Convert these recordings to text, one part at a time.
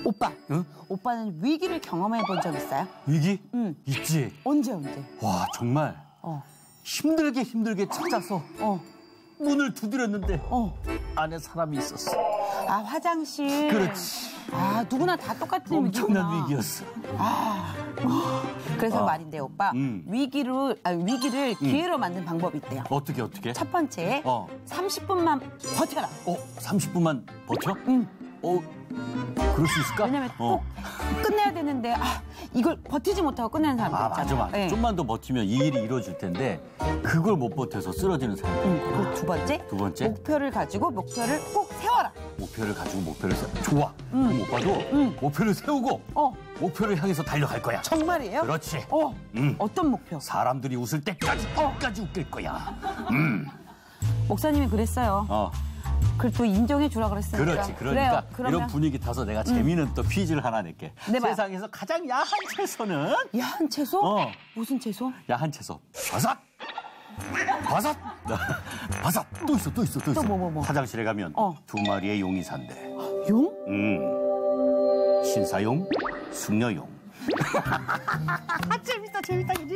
오빠, 응? 오빠는 위기를 경험해 본 적 있어요? 위기? 응. 있지. 언제? 와, 정말 힘들게 찾아서 문을 두드렸는데 안에 사람이 있었어. 아, 화장실. 그렇지. 아, 누구나 다 똑같은 위기구나. 엄청난 위기였어. 그래서 말인데 오빠, 위기를 기회로 만든 방법이 있대요. 어떻게? 첫 번째, 30분만 버텨라. 30분만 버텨? 응. 그럴 수 있을까? 왜냐면 꼭 끝내야 되는데 이걸 버티지 못하고 끝내는 사람들 있잖아요. 맞아. 네. 좀만 더 버티면 이 일이 이루어질 텐데 그걸 못 버텨서 쓰러지는 사람들. 그리고 두 번째, 목표를 가지고 목표를 꼭 세워라. 목표를 가지고 목표를 세워. 좋아. 그럼 오빠도 목표를 세우고 목표를 향해서 달려갈 거야. 정말이에요? 그렇지. 어떤 목표? 사람들이 웃을 때까지 끝까지 웃길 거야. 목사님이 그랬어요. 그걸 또 인정해 주라 그랬으니까. 그렇지. 그러니까 그래요. 이런 분위기 타서 내가 재미있는 또 퀴즈를 하나 낼게. 네, 세상에서 가장 야한 채소는? 야한 채소? 무슨 채소? 야한 채소. 버섯. 또 있어. 또 뭐? 화장실에 가면 2마리의 용이 산대. 용? 신사용, 숙녀용. 재밌다, 그지.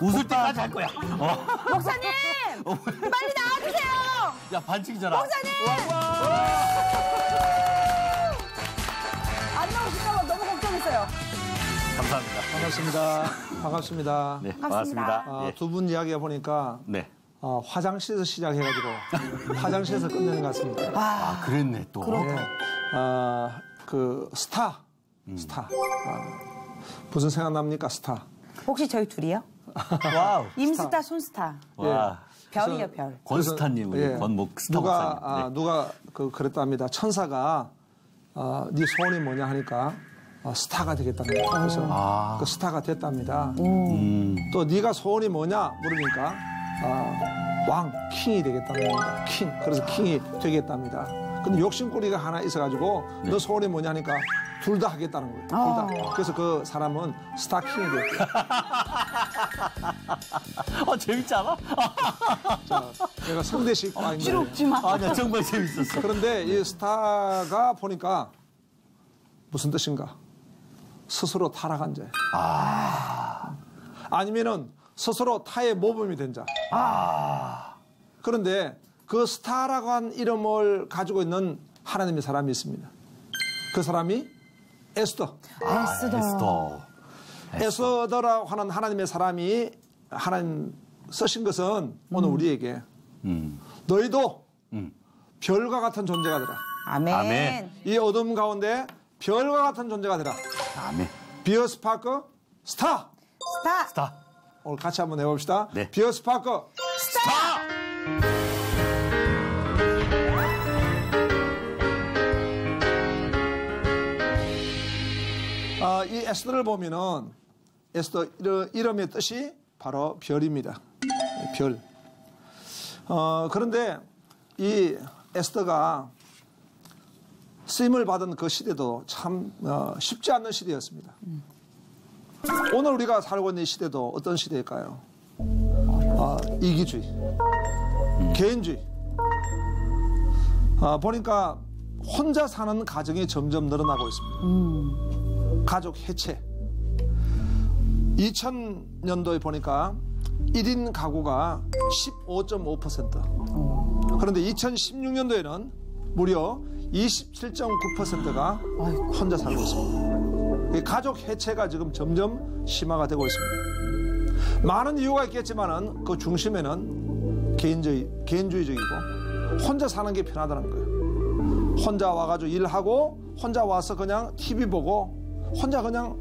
웃을 때까지 할 거야. 목사님! 빨리 나와주세요! 야, 반칙이잖아. 목사님! 안 나오실까봐 너무 걱정했어요. 감사합니다. 반갑습니다. 네, 반갑습니다. 두 분 이야기해 보니까 네. 화장실에서 시작해가지고 화장실에서 끝내는 것 같습니다. 그랬네 또. 그렇다. 그 스타. 무슨 생각납니까, 스타? 혹시 저희 둘이요? 와우. 임스타, 손스타. 와. 별이요, 별. 권스타님, 우리 권목 스타 박사님. 누가 그랬답니다. 천사가 네 소원이 뭐냐 하니까 스타가 되겠다는 거예요. 그래서 그 스타가 됐답니다. 또 네가 소원이 뭐냐 물으니까 킹이 되겠다는 겁니다. 그래서 킹이 되겠답니다. 근데 욕심꾸리가 하나 있어가지고 너 소원이 뭐냐 하니까 둘 다 하겠다는 거예요. 둘 다. 그래서 그 사람은 스타킹이 됐대요. 재밌지 않아? 자, 내가 성대식 과인데. 부끄럽지 마. 나 정말 재밌었어. 그런데 이 스타가 보니까 무슨 뜻인가? 스스로 타락한 자. 아니면은 스스로 타의 모범이 된 자. 그런데 그 스타라고 한 이름을 가지고 있는 하나님의 사람이 있습니다. 그 사람이 에스더. 에스더라고 하는 하나님의 사람이 하나님 쓰신 것은 오늘 우리에게 너희도 별과 같은 존재가 되라. 아멘. 이 어둠 가운데 별과 같은 존재가 되라. 아멘. 비어 스파크 스타. 스타. 오늘 같이 한번 해봅시다. 네. 비어 스파크 스타. 이 에스더를 보면은 에스더 이름의 뜻이 바로 별입니다. 별. 그런데 이 에스더가 쓰임을 받은 그 시대도 참 쉽지 않는 시대였습니다. 오늘 우리가 살고 있는 이 시대도 어떤 시대일까요? 이기주의, 개인주의. 보니까 혼자 사는 가정이 점점 늘어나고 있습니다. 가족 해체. 2000년도에 보니까 1인 가구가 15.5%. 그런데 2016년도에는 무려 27.9%가 혼자 살고 있습니다. 가족 해체가 지금 점점 심화가 되고 있습니다. 많은 이유가 있겠지만은 그 중심에는 개인주의적이고 혼자 사는 게 편하다는 거예요. 혼자 와가지고 일하고 혼자 와서 그냥 TV 보고 혼자 그냥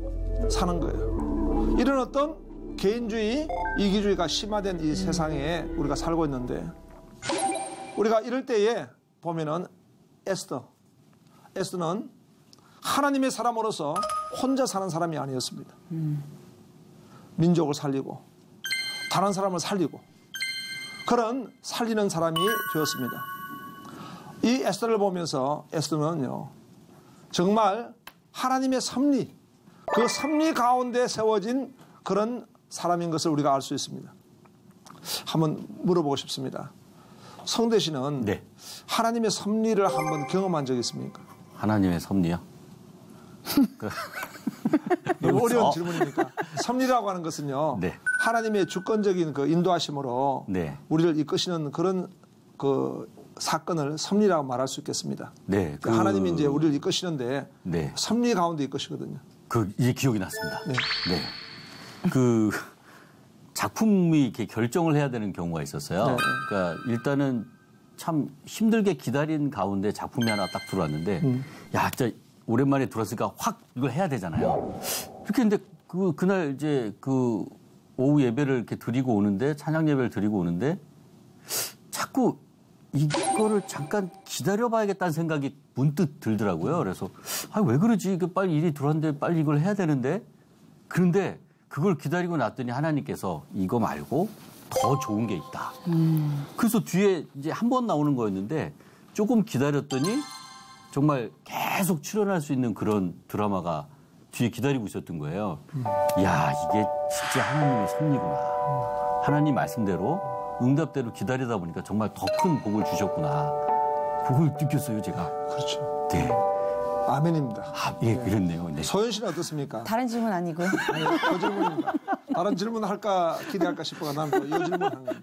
사는 거예요. 이런 어떤 개인주의, 이기주의가 심화된 이 세상에 우리가 살고 있는데 우리가 이럴 때에 보면은 에스더는 하나님의 사람으로서 혼자 사는 사람이 아니었습니다. 민족을 살리고 다른 사람을 살리고 그런 살리는 사람이 되었습니다. 이 에스더를 보면서 에스더는요 정말 하나님의 섭리, 그 섭리 가운데 세워진 그런 사람인 것을 우리가 알 수 있습니다. 한번 물어보고 싶습니다. 성대 씨는 하나님의 섭리를 한번 경험한 적이 있습니까? 하나님의 섭리요? 너무 어려운 질문이니까. 섭리라고 하는 것은요. 네. 하나님의 주권적인 그 인도하심으로 네. 우리를 이끄시는 그런 그 사건을 섭리라고 말할 수 있겠습니다. 네. 그 하나님이 이제 우리를 이끄시는데 네. 섭리 가운데 이끄시거든요. 이제 기억이 났습니다. 네. 네. 그 작품이 이렇게 결정을 해야 되는 경우가 있었어요. 네. 그러니까 일단은 참 힘들게 기다린 가운데 작품이 하나 딱 들어왔는데, 야, 진짜 오랜만에 들었으니까 확 이걸 해야 되잖아요. 그렇게 했는데 그날 이제 그 오후 예배를 이렇게 드리고 오는데, 찬양 예배를 드리고 오는데, 자꾸 이거를 잠깐 기다려봐야겠다는 생각이 문득 들더라고요. 그래서 왜 그러지? 빨리 일이 들어왔는데 빨리 이걸 해야 되는데. 그런데 그걸 기다리고 났더니 하나님께서 이거 말고 더 좋은 게 있다. 그래서 뒤에 이제 한 번 나오는 거였는데 조금 기다렸더니 정말 계속 출연할 수 있는 그런 드라마가 뒤에 기다리고 있었던 거예요. 이야, 이게 진짜 하나님의 섭리구나. 하나님 말씀대로 응답대로 기다리다 보니까 정말 더 큰 복을 주셨구나. 그걸 느꼈어요, 제가. 그렇죠. 네. 아멘입니다. 예, 그렇네요. 네. 소연 씨는 어떻습니까? 다른 질문 아니고요. 아니, 그 질문입니다. 다른 질문 할까 기대할까 싶어가 난 또 이 질문 한 겁니다.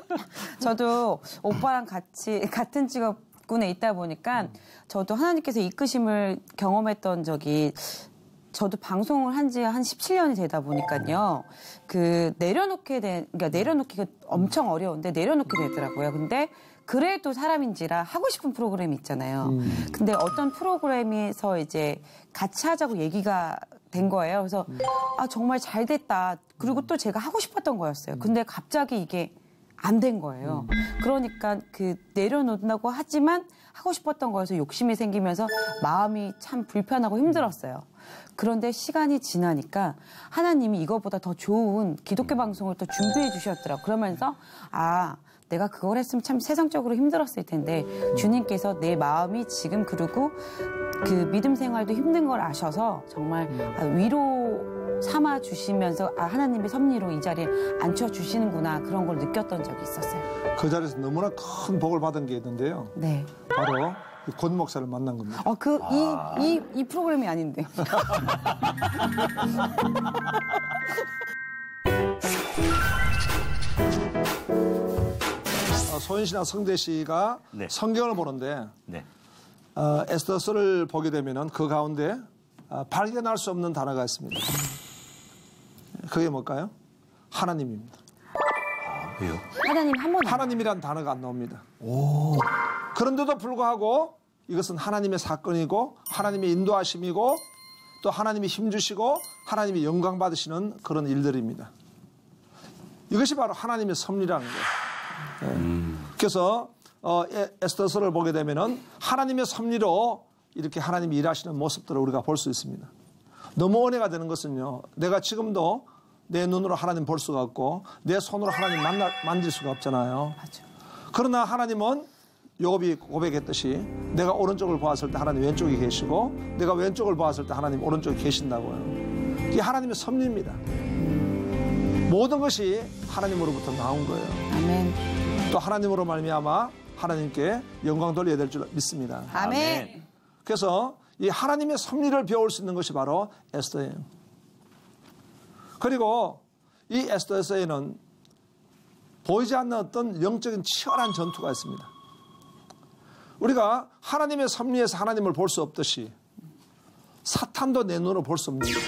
네. 저도 오빠랑 같은 직업군에 있다 보니까 저도 하나님께서 이끄심을 경험했던 적이 저도 방송을 한 지 한 17년이 되다 보니까요. 그러니까 내려놓기가 엄청 어려운데 내려놓게 되더라고요. 근데 그래도 사람인지라 하고 싶은 프로그램이 있잖아요. 근데 어떤 프로그램에서 이제 같이 하자고 얘기가 된 거예요. 그래서 정말 잘 됐다. 그리고 또 제가 하고 싶었던 거였어요. 근데 갑자기 이게 안 된 거예요. 그러니까 내려놓는다고 하지만 하고 싶었던 거여서 욕심이 생기면서 마음이 참 불편하고 힘들었어요. 그런데 시간이 지나니까 하나님이 이거보다 더 좋은 기독교 방송을 또 준비해 주셨더라고요. 그러면서 내가 그걸 했으면 참 세상적으로 힘들었을 텐데 주님께서 내 마음이 지금 그리고 그 믿음 생활도 힘든 걸 아셔서 정말 위로 삼아 주시면서 하나님의 섭리로 이 자리에 앉혀 주시는구나 그런 걸 느꼈던 적이 있었어요. 그 자리에서 너무나 큰 복을 받은 게 있는데요. 네. 바로 권 목사를 만난 겁니다. 이 프로그램이 아닌데. 소연 씨나 성대 씨가 네. 성경을 보는데 네. 에스더서를 보게 되면은 그 가운데 발견할 수 없는 단어가 있습니다. 그게 뭘까요? 하나님입니다. 왜요? 하나님 한 번. 하나님이란 단어가 안 나옵니다. 그런데도 불구하고 이것은 하나님의 사건이고 하나님의 인도하심이고 또 하나님이 힘주시고 하나님이 영광 받으시는 그런 일들입니다. 이것이 바로 하나님의 섭리라는 거예요. 네. 그래서 에스더서를 보게 되면은 하나님의 섭리로 이렇게 하나님이 일하시는 모습들을 우리가 볼 수 있습니다. 너무 은혜가 되는 것은요. 내가 지금도 내 눈으로 하나님 볼 수가 없고 내 손으로 하나님 만질 수가 없잖아요. 맞아. 그러나 하나님은 요곱이 고백했듯이 내가 오른쪽을 보았을 때 하나님 왼쪽에 계시고 내가 왼쪽을 보았을 때 하나님 오른쪽에 계신다고요. 이게 하나님의 섭리입니다. 모든 것이 하나님으로부터 나온 거예요. 아멘. 또 하나님으로 말미암아 하나님께 영광 돌려야 될 줄 믿습니다. 아멘. 그래서 이 하나님의 섭리를 배울 수 있는 것이 바로 에스더예요. 그리고 이 에스더에서에는 보이지 않는 어떤 영적인 치열한 전투가 있습니다. 우리가 하나님의 섭리에서 하나님을 볼 수 없듯이 사탄도 내 눈으로 볼 수 없는 거예요.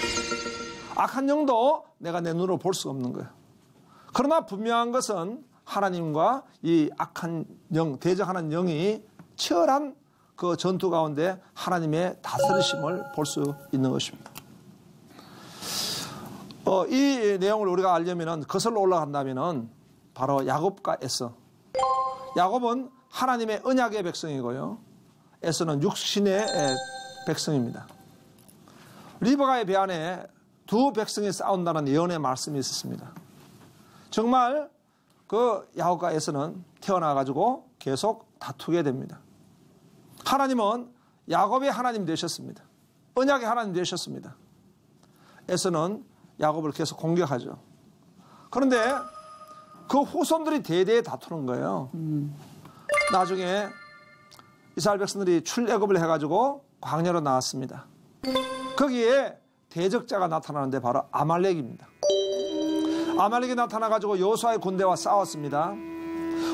악한 영도 내가 내 눈으로 볼 수 없는 거예요. 그러나 분명한 것은 하나님과 이 악한 영, 대적하는 영이 치열한 그 전투 가운데 하나님의 다스리심을 볼 수 있는 것입니다. 이 내용을 우리가 알려면은 거슬러 올라간다면은 바로 야곱과 에서. 야곱은 하나님의 언약의 백성이고요. 에서는 육신의 백성입니다. 리브가의 배 안에 두 백성이 싸운다는 예언의 말씀이 있었습니다. 정말 그 야곱과 에서는 태어나가지고 계속 다투게 됩니다. 하나님은 야곱의 하나님 되셨습니다. 언약의 하나님 되셨습니다. 에서는 야곱을 계속 공격하죠. 그런데 그 후손들이 대대에 다투는 거예요. 나중에 이스라엘 백성들이 출애굽을 해가지고 광야로 나왔습니다. 거기에 대적자가 나타나는데 바로 아말렉입니다. 아말렉이 나타나가지고 여호수아의 군대와 싸웠습니다.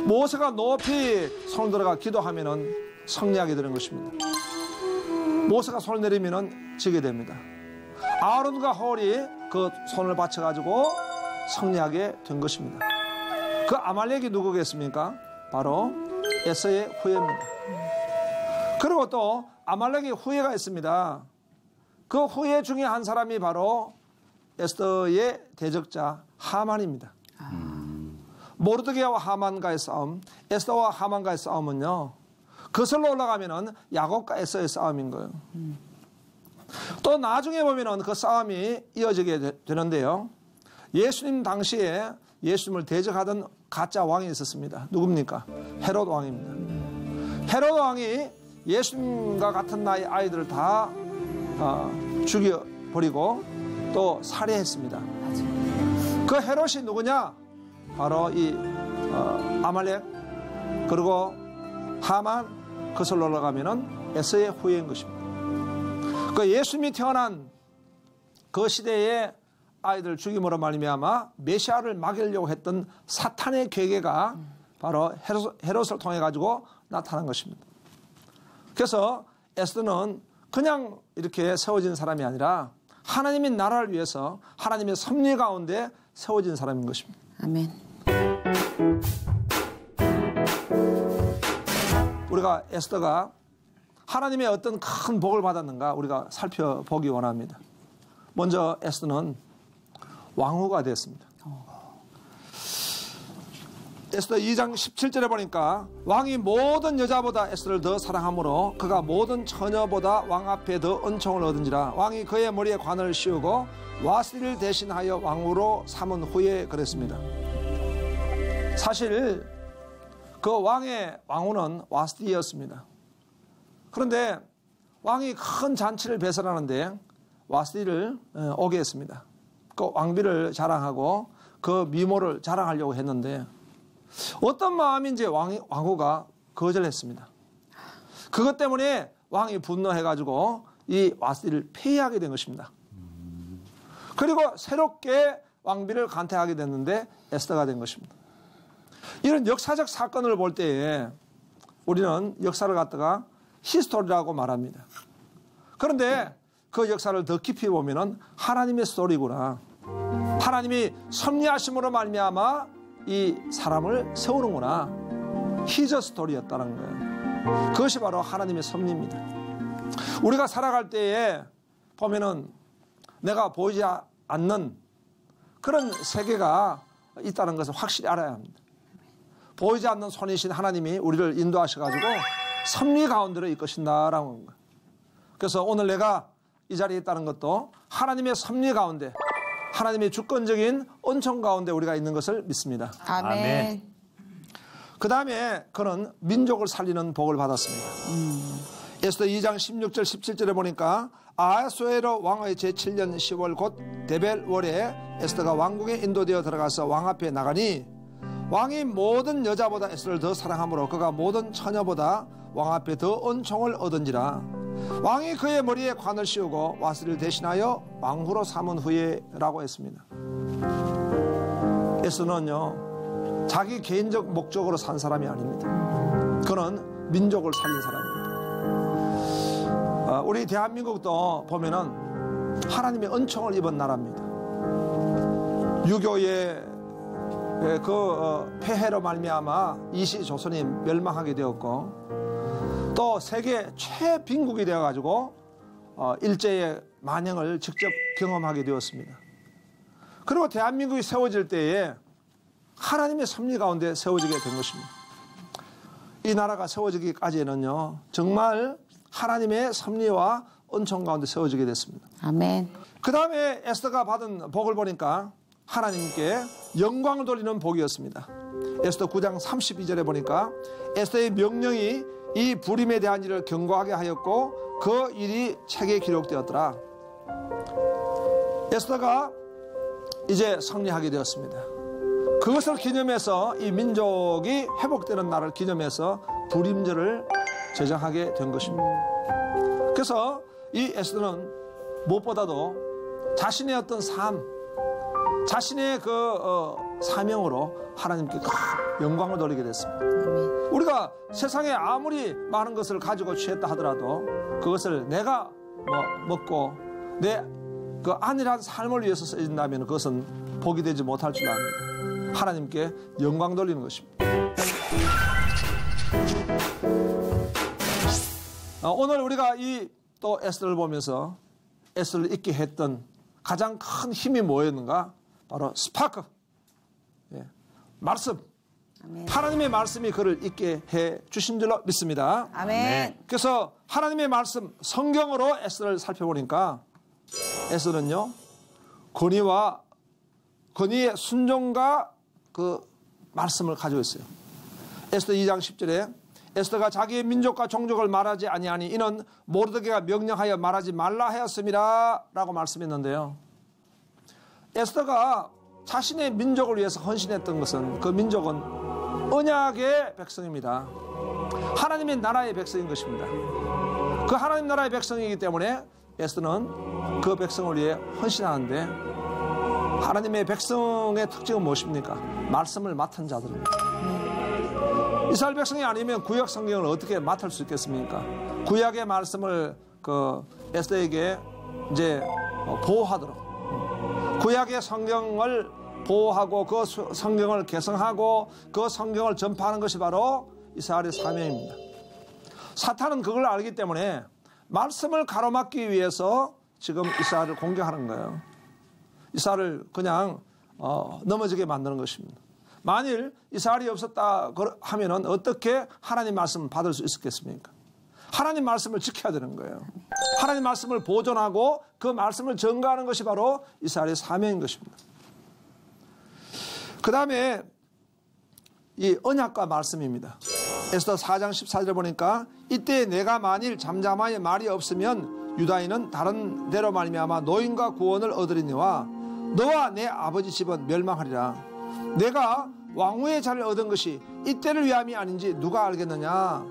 모세가 높이 손을 들어가 기도하면은 승리하게 되는 것입니다. 모세가 손을 내리면은 지게 됩니다. 아론과 홀이 그 손을 받쳐가지고 승리하게 된 것입니다. 그 아말렉이 누구겠습니까? 바로 에서의 후예입니다. 그리고 또 아말렉의 후예가 있습니다. 그 후예 중에 한 사람이 바로 에스더의 대적자 하만입니다. 모르드게와 하만과의 싸움, 에스더와 하만과의 싸움은요, 거슬러 올라가면은 야곱과 에서의 싸움인 거예요. 또 나중에 보면은 그 싸움이 이어지게 되는데요. 예수님 당시에 예수님을 대적하던 가짜 왕이 있었습니다. 누굽니까? 헤롯 왕입니다. 헤롯 왕이 예수님과 같은 나이 아이들을 다 죽여버리고 또 살해했습니다. 그 헤롯이 누구냐? 바로 이 아말렉 그리고 하만 거슬러 올라가면은 에서의 후예인 것입니다. 그 예수님이 태어난 그 시대에 아이들 죽임으로 말미암아 메시아를 막으려고 했던 사탄의 계계가 바로 헤롯을 통해 가지고 나타난 것입니다. 그래서 에스더는 그냥 이렇게 세워진 사람이 아니라 하나님의 나라를 위해서 하나님의 섭리 가운데 세워진 사람인 것입니다. 아멘. 우리가 에스더가 하나님의 어떤 큰 복을 받았는가 우리가 살펴보기 원합니다. 먼저 에스더는 왕후가 되었습니다. 에스더 2장 17절에 보니까 왕이 모든 여자보다 에스더를 더 사랑하므로 그가 모든 처녀보다 왕 앞에 더 은총을 얻은지라. 왕이 그의 머리에 관을 씌우고 와스디를 대신하여 왕후로 삼은 후에 그랬습니다. 사실 그 왕의 왕후는 와스디였습니다. 그런데 왕이 큰 잔치를 배설하는데 와스디를 오게 했습니다. 그 왕비를 자랑하고 그 미모를 자랑하려고 했는데 어떤 마음인지 왕후가 거절했습니다. 그것 때문에 왕이 분노해가지고 이 와스디를 폐위하게 된 것입니다. 그리고 새롭게 왕비를 간택하게 됐는데 에스더가 된 것입니다. 이런 역사적 사건을 볼 때에 우리는 역사를 갖다가 히스토리라고 말합니다. 그런데 그 역사를 더 깊이 보면은 하나님의 스토리구나. 하나님이 섭리하심으로 말미암아 이 사람을 세우는구나. 히저 스토리였다는 거예요. 그것이 바로 하나님의 섭리입니다. 우리가 살아갈 때에 보면은 내가 보이지 않는 그런 세계가 있다는 것을 확실히 알아야 합니다. 보이지 않는 손이신 하나님이 우리를 인도하셔가지고 섭리 가운데로 이끄신다라는 거예요. 그래서 오늘 내가 이 자리에 있다는 것도 하나님의 섭리 가운데 하나님의 주권적인 은총 가운데 우리가 있는 것을 믿습니다. 아멘. 그 다음에 그는 민족을 살리는 복을 받았습니다. 에스더 2장 16절 17절에 보니까 아하수에로 왕의 제7년 10월 곧 데벨월에 에스더가 왕궁에 인도되어 들어가서 왕 앞에 나가니 왕이 모든 여자보다 에스더를 더 사랑하므로 그가 모든 처녀보다 왕 앞에 더 은총을 얻은지라. 왕이 그의 머리에 관을 씌우고 와스디를 대신하여 왕후로 삼은 후에라고 했습니다. 에스더는요 자기 개인적 목적으로 산 사람이 아닙니다. 그는 민족을 살린 사람입니다. 우리 대한민국도 보면은 하나님의 은총을 입은 나라입니다. 유교의 그 폐해로 말미암아 이시조선이 멸망하게 되었고 또 세계 최빈국이 되어가지고 일제의 만행을 직접 경험하게 되었습니다. 그리고 대한민국이 세워질 때에 하나님의 섭리 가운데 세워지게 된 것입니다. 이 나라가 세워지기까지는요 정말 하나님의 섭리와 은총 가운데 세워지게 됐습니다. 아멘. 그 다음에 에스더가 받은 복을 보니까 하나님께 영광을 돌리는 복이었습니다. 에스더 9장 32절에 보니까 에스더의 명령이 이 불임에 대한 일을 경고하게 하였고 그 일이 책에 기록되었더라. 에스더가 이제 승리하게 되었습니다. 그것을 기념해서 이 민족이 회복되는 날을 기념해서 불임절을 제정하게 된 것입니다. 그래서 이 에스더는 무엇보다도 자신의 어떤 삶, 자신의 그 사명으로 하나님께 큰 영광을 돌리게 됐습니다. 우리가 세상에 아무리 많은 것을 가지고 취했다 하더라도 그것을 내가 먹고 내 그 안일한 삶을 위해서 쓰인다면 그것은 복이 되지 못할 줄 압니다. 하나님께 영광 돌리는 것입니다. 오늘 우리가 이 또 에스더를 보면서 에스더를 잊게 했던 가장 큰 힘이 뭐였는가? 바로 스파크, 말씀. 아멘. 하나님의 말씀이 그를 잊게 해 주신 줄로 믿습니다. 아멘. 그래서 하나님의 말씀, 성경으로 에스더를 살펴보니까 에스더는요, 권위의 순종과 그 말씀을 가지고 있어요. 에스더 2장 10절에 에스더가 자기의 민족과 종족을 말하지 아니하니 이는 모르드게가 명령하여 말하지 말라 하였음이라 라고 말씀했는데요. 에스더가 자신의 민족을 위해서 헌신했던 것은 그 민족은 언약의 백성입니다. 하나님의 나라의 백성인 것입니다. 그 하나님 나라의 백성이기 때문에 에스더는 그 백성을 위해 헌신하는데 하나님의 백성의 특징은 무엇입니까? 말씀을 맡은 자들입니다. 이스라엘 백성이 아니면 구약 성경을 어떻게 맡을 수 있겠습니까? 구약의 말씀을 그 에스더에게 이제 보호하도록 구약의 성경을 보호하고 그 성경을 개성하고 그 성경을 전파하는 것이 바로 이스라엘의 사명입니다. 사탄은 그걸 알기 때문에 말씀을 가로막기 위해서 지금 이스라엘을 공격하는 거예요. 이스라엘을 그냥 넘어지게 만드는 것입니다. 만일 이스라엘이 없었다 하면은 어떻게 하나님 말씀을 받을 수 있었겠습니까? 하나님 말씀을 지켜야 되는 거예요. 하나님 말씀을 보존하고 그 말씀을 전가하는 것이 바로 이스라엘의 사명인 것입니다. 그 다음에 이 언약과 말씀입니다. 에스더 4장 14절에 보니까 이때 내가 만일 잠잠하여 말이 없으면 유다인은 다른 데로 말미암아 노임과 구원을 얻으리니와 너와 내 아버지 집은 멸망하리라. 내가 왕후의 자를 얻은 것이 이때를 위함이 아닌지 누가 알겠느냐.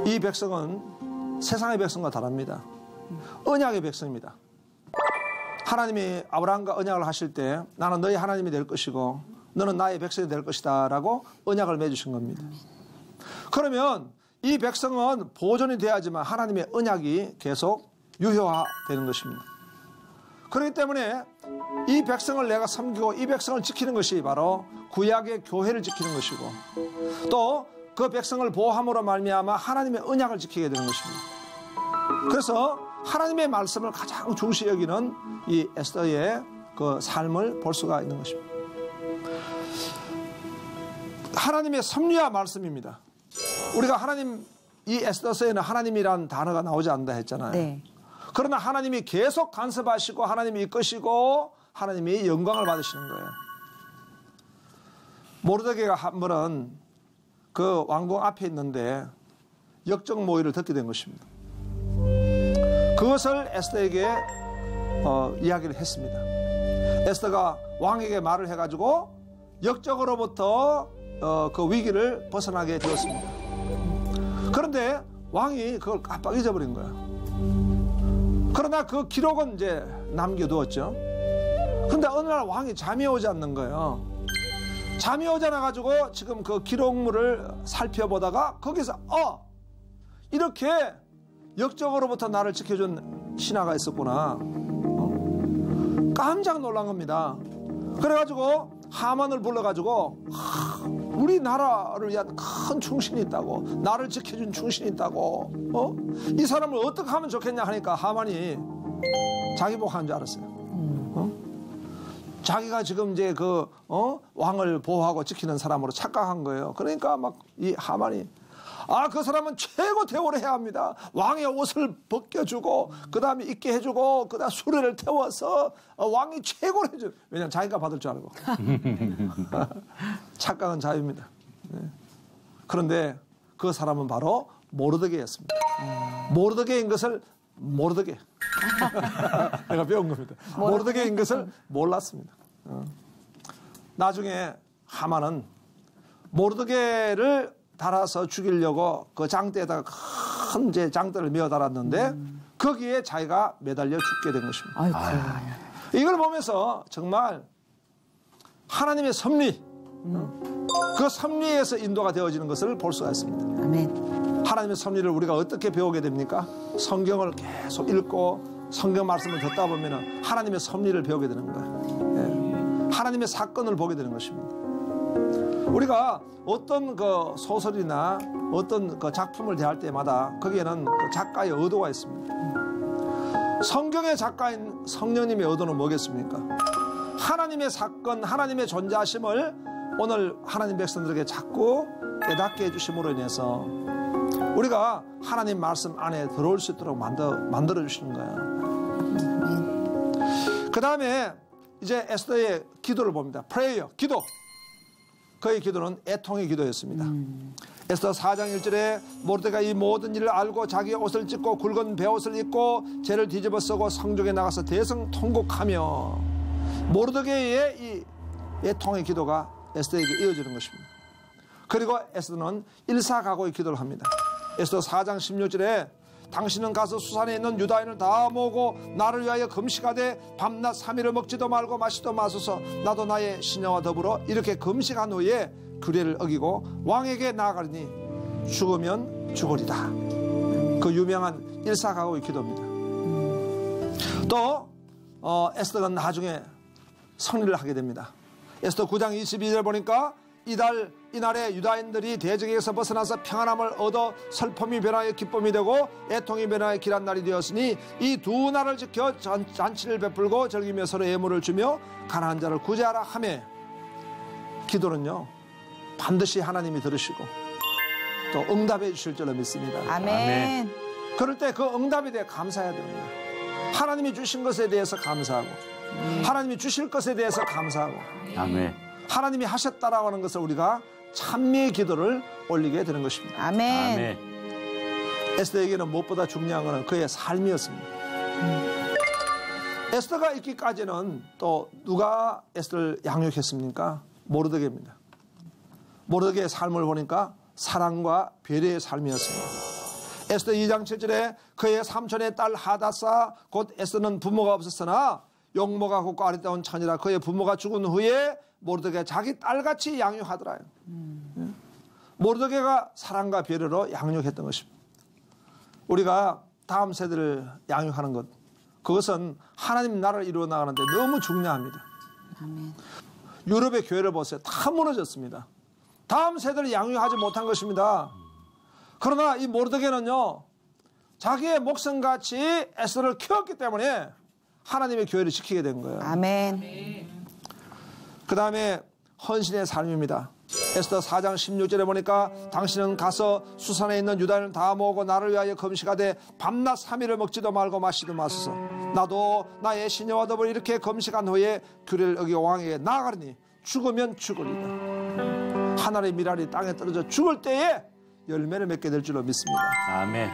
이 백성은 세상의 백성과 다릅니다. 언약의 백성입니다. 하나님이 아브라함과 언약을 하실 때 나는 너희 하나님이 될 것이고 너는 나의 백성이 될 것이다 라고 언약을 맺으신 겁니다. 그러면 이 백성은 보존이 돼야지만 하나님의 언약이 계속 유효화되는 것입니다. 그렇기 때문에 이 백성을 내가 섬기고 이 백성을 지키는 것이 바로 구약의 교회를 지키는 것이고 또 그 백성을 보호함으로 말미암아 하나님의 언약을 지키게 되는 것입니다. 그래서 하나님의 말씀을 가장 중시 여기는 이 에스더의 그 삶을 볼 수가 있는 것입니다. 하나님의 섭리와 말씀입니다. 우리가 하나님, 이 에스더서에는 하나님이라는 단어가 나오지 않는다 했잖아요. 네. 그러나 하나님이 계속 간섭하시고 하나님이 이끄시고 하나님이 영광을 받으시는 거예요. 모르드게가 한 번은 그 왕궁 앞에 있는데 역적 모의를 듣게 된 것입니다. 그것을 에스더에게 이야기를 했습니다. 에스더가 왕에게 말을 해가지고 역적으로부터 그 위기를 벗어나게 되었습니다. 그런데 왕이 그걸 깜빡 잊어버린 거예요. 그러나 그 기록은 이제 남겨두었죠. 근데 어느 날 왕이 잠이 오지 않는 거예요. 잠이 오지 않아가지고 지금 그 기록물을 살펴보다가 거기서 이렇게 역적으로부터 나를 지켜준 신하가 있었구나. 깜짝 놀란 겁니다. 그래가지고 하만을 불러가지고 우리나라를 위한 큰 충신이 있다고, 나를 지켜준 충신이 있다고, 이 사람을 어떻게 하면 좋겠냐 하니까 하만이 자기 복하는 줄 알았어요. 자기가 지금 이제 왕을 보호하고 지키는 사람으로 착각한 거예요. 그러니까 막 이 하만이 그 사람은 최고 대우를 해야 합니다. 왕의 옷을 벗겨주고 그 다음에 입게 해주고 그 다음에 수레를 태워서 왕이 최고를 해줘. 왜냐하면 자기가 받을 줄 알고. 착각은 자유입니다. 네. 그런데 그 사람은 바로 모르드게였습니다. 모르드게인 것을 모르드게 내가 배운 겁니다. 모르드게인 것을 몰랐습니다. 나중에 하만은 모르드게를 달아서 죽이려고 그 장대에다가 큰 이제 장대를 메어 달았는데 거기에 자기가 매달려 죽게 된 것입니다. 아이고. 이걸 보면서 정말 하나님의 섭리, 그 섭리에서 인도가 되어지는 것을 볼 수가 있습니다. 아멘. 하나님의 섭리를 우리가 어떻게 배우게 됩니까? 성경을 계속 읽고 성경 말씀을 듣다 보면 하나님의 섭리를 배우게 되는 거예요. 하나님의 사건을 보게 되는 것입니다. 우리가 어떤 그 소설이나 어떤 그 작품을 대할 때마다 거기에는 그 작가의 의도가 있습니다. 성경의 작가인 성령님의 의도는 뭐겠습니까? 하나님의 사건, 하나님의 존재하심을 오늘 하나님 백성들에게 자꾸 깨닫게 해주심으로 인해서 우리가 하나님 말씀 안에 들어올 수 있도록 만들어 주시는 거예요. 그 다음에 이제 에스더의 기도를 봅니다. 프레이어, 기도. 그의 기도는 애통의 기도였습니다. 에스더 4장 1절에 모르드가 이 모든 일을 알고 자기의 옷을 찢고 굵은 베옷을 입고 죄를 뒤집어 쓰고 성중에 나가서 대성통곡하며 모르드게의 이 애통의 기도가 에스더에게 이어지는 것입니다. 그리고 에스더는 일사각오의 기도를 합니다. 에스더 4장 16절에 당신은 가서 수산에 있는 유다인을 다 모으고 나를 위하여 금식하되 밤낮 3일을 먹지도 말고 마시도 마소서. 나도 나의 시녀와 더불어 이렇게 금식한 후에 규례를 어기고 왕에게 나아가리니 죽으면 죽으리다. 그 유명한 일사각오의 기도입니다. 또 에스더가 나중에 승리를 하게 됩니다. 에스더 9장 22절 보니까 이날에 유다인들이 대적에서 벗어나서 평안함을 얻어 슬픔이 변하여 기쁨이 되고 애통이 변하여 길한 날이 되었으니 이 두 날을 지켜 잔치를 베풀고 즐기며 서로 예물을 주며 가난한 자를 구제하라 하며 기도는요 반드시 하나님이 들으시고 또 응답해 주실 줄로 믿습니다. 아멘. 그럴 때 그 응답에 대해 감사해야 됩니다. 하나님이 주신 것에 대해서 감사하고 하나님이 주실 것에 대해서 감사하고 아멘. 하나님이 하셨다라고 하는 것을 우리가 찬미의 기도를 올리게 되는 것입니다. 아멘. 아멘. 에스더에게는 무엇보다 중요한 것은 그의 삶이었습니다. 에스더가 있기까지는 또 누가 에스더를 양육했습니까? 모르드게입니다. 모르드게의 삶을 보니까 사랑과 배려의 삶이었습니다. 에스더 2장 7절에 그의 삼촌의 딸 하다사 곧 에스더는 부모가 없었으나 용모가 곱고 아리따운 처녀라. 그의 부모가 죽은 후에 모르드게가 자기 딸같이 양육하더라. 모르드게가 사랑과 배려로 양육했던 것입니다. 우리가 다음 세대를 양육하는 것, 그것은 하나님 나라를 이루어 나가는데 너무 중요합니다. 아멘. 유럽의 교회를 보세요. 다 무너졌습니다. 다음 세대를 양육하지 못한 것입니다. 그러나 이 모르드게는요, 자기의 목숨같이 에스더를 키웠기 때문에 하나님의 교회를 지키게 된 거예요. 아멘. 그 다음에 헌신의 삶입니다. 에스더 4장 16절에 보니까 당신은 가서 수산에 있는 유다인을 다 모으고 나를 위하여 금식하되 밤낮 3일을 먹지도 말고 마시도 마소서. 나도 나의 시녀와 더불어 이렇게 금식한 후에 규례를 어기고 왕에게 나아가리니 죽으면 죽으리다. 하늘의 미랄이 땅에 떨어져 죽을 때에 열매를 맺게 될 줄로 믿습니다. 아멘.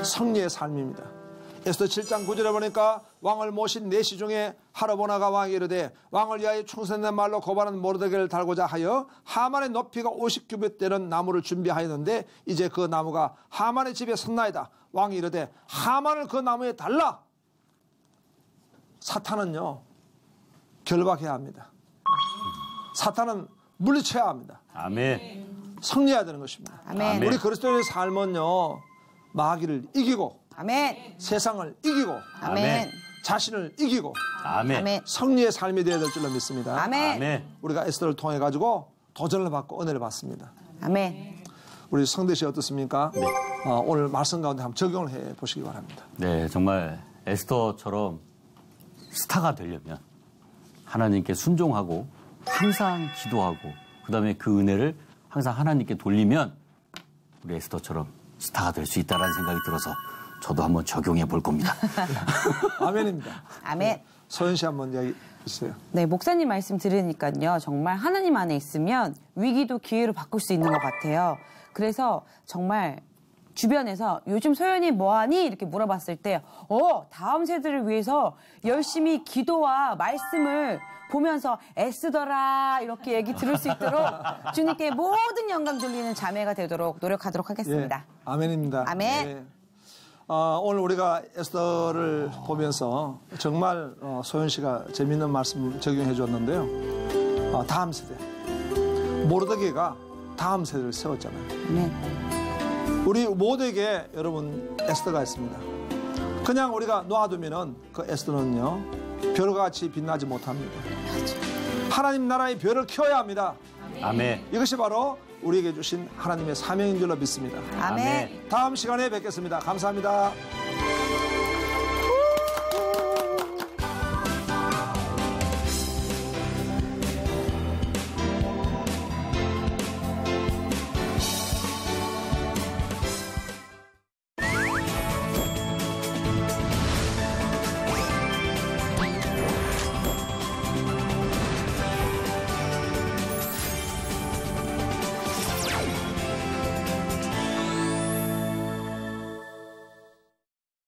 성리의 삶입니다. 에스더 7장 9절에 보니까 왕을 모신 내시 중에 하르보나가 왕에게 이르되 왕을 위하여 충성된 말로 고발하는 모르드게를 달고자 하여 하만의 높이가 50규빗 되는 나무를 준비하였는데 이제 그 나무가 하만의 집에 섰나이다. 왕이 이르되 하만을 그 나무에 달라. 사탄은요 결박해야 합니다. 사탄은 물리쳐야 합니다. 아멘. 승리해야 되는 것입니다. 아멘. 우리 그리스도인의 삶은요 마귀를 이기고 아멘. 세상을 이기고 아멘. 자신을 이기고 아멘. 아멘. 승리의 삶이 되어야 될 줄로 믿습니다. 아멘. 아멘. 우리가 에스더를 통해 가지고 도전을 받고 은혜를 받습니다. 아멘. 우리 성대 씨 어떻습니까? 네. 오늘 말씀 가운데 한번 적용을 해 보시기 바랍니다. 네, 정말 에스더처럼 스타가 되려면 하나님께 순종하고 항상 기도하고 그다음에 그 은혜를 항상 하나님께 돌리면 우리 에스더처럼 스타가 될 수 있다는 생각이 들어서 저도 한번 적용해 볼 겁니다. 아멘입니다. 아멘. 서현 씨 한번 이야기 주세요. 네, 목사님 말씀 들으니까요. 정말 하나님 안에 있으면 위기도 기회로 바꿀 수 있는 것 같아요. 그래서 정말 주변에서 요즘 소연이 뭐하니? 이렇게 물어봤을 때 다음 세대를 위해서 열심히 기도와 말씀을 보면서 애쓰더라 이렇게 얘기 들을 수 있도록 주님께 모든 영광 돌리는 자매가 되도록 노력하도록 하겠습니다. 예, 아멘입니다. 아멘. 예. 오늘 우리가 에스더를 보면서 정말 소연 씨가 재미있는 말씀 적용해 줬는데요. 다음 세대. 모르드게가 다음 세대를 세웠잖아요. 네. 우리 모두에게 여러분 에스더가 있습니다. 그냥 우리가 놔두면은 그 에스더는요 별같이 빛나지 못합니다. 하나님 나라의 별을 켜야 합니다. 아멘. 이것이 바로 우리에게 주신 하나님의 사명인 줄로 믿습니다. 아멘. 다음 시간에 뵙겠습니다. 감사합니다.